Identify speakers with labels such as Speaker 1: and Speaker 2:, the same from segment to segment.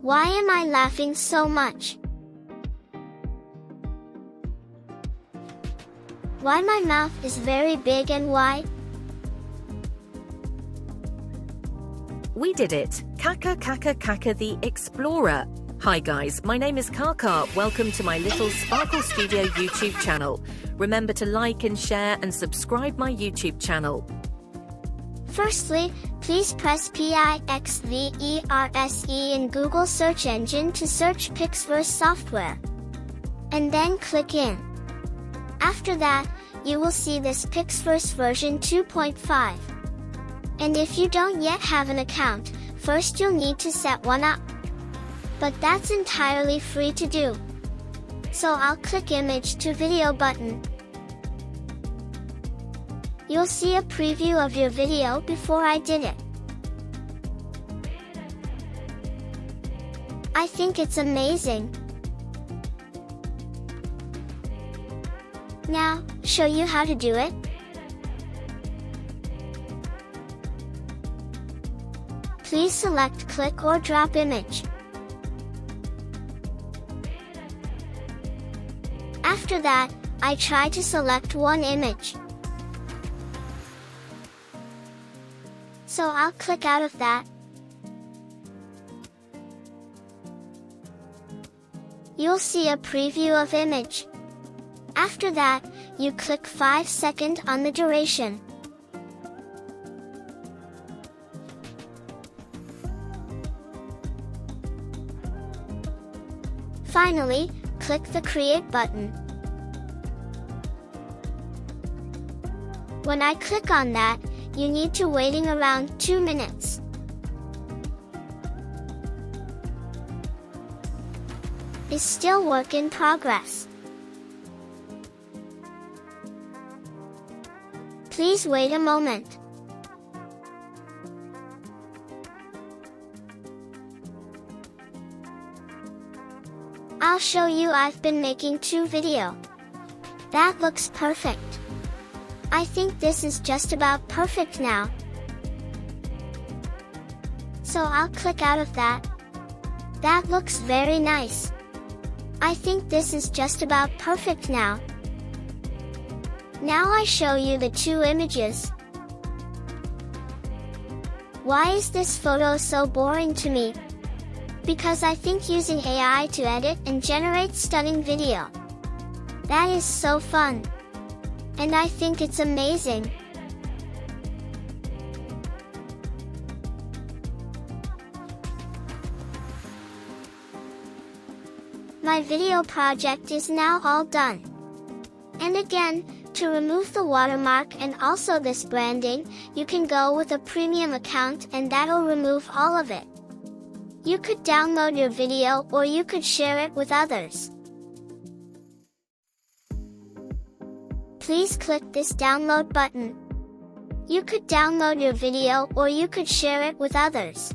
Speaker 1: Why am I laughing so much? Why my mouth is very big and wide?
Speaker 2: We did it! Kaka Kaka Kaka the Explorer! Hi guys, my name is Kaka. Welcome to my little Sparkle Studio YouTube channel. Remember to like and share and subscribe my YouTube channel.
Speaker 1: Firstly, please press Pixverse in Google search engine to search Pixverse software. And then click in. After that, you will see this Pixverse version 2.5. And if you don't yet have an account, first you'll need to set one up. But that's entirely free to do. So I'll click Image to Video button. You'll see a preview of your video before I did it. I think it's amazing. Now, show you how to do it. Please select Click or Drop Image. After that, I try to select one image. So I'll click out of that. You'll see a preview of image. After that, you click 5 seconds on the duration. Finally, click the Create button. When I click on that, you need to waiting around 2 minutes. Is still work in progress. Please wait a moment. I'll show you I've been making 2 videos. That looks perfect. I think this is just about perfect now. So I'll click out of that. That looks very nice. I think this is just about perfect now. Now I show you the 2 images. Why is this photo so boring to me? Because I think using AI to edit and generate stunning video. That is so fun. And I think it's amazing. My video project is now all done. And again, to remove the watermark and also this branding, you can go with a premium account and that'll remove all of it. You could download your video or you could share it with others. Please click this download button. You could download your video or you could share it with others.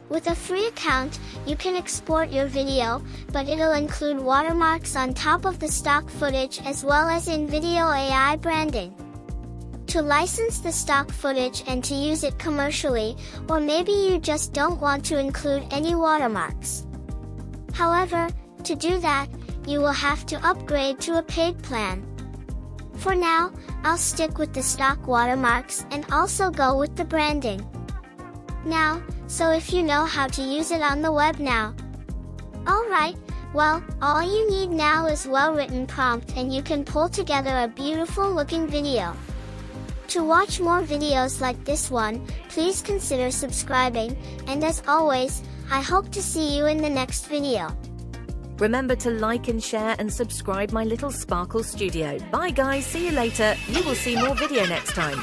Speaker 1: With a free account, you can export your video, but it'll include watermarks on top of the stock footage as well as in-video AI branding. To license the stock footage and to use it commercially, or maybe you just don't want to include any watermarks. However, to do that, you will have to upgrade to a paid plan. For now, I'll stick with the stock watermarks and also go with the branding. Now, so if you know how to use it on the web now. Alright, well, all you need now is well-written prompt and you can pull together a beautiful looking video. To watch more videos like this one, please consider subscribing, and as always, I hope to see you in the next video.
Speaker 2: Remember to like and share and subscribe my little Sparkle Studio. Bye guys, see you later. You will see more video next time.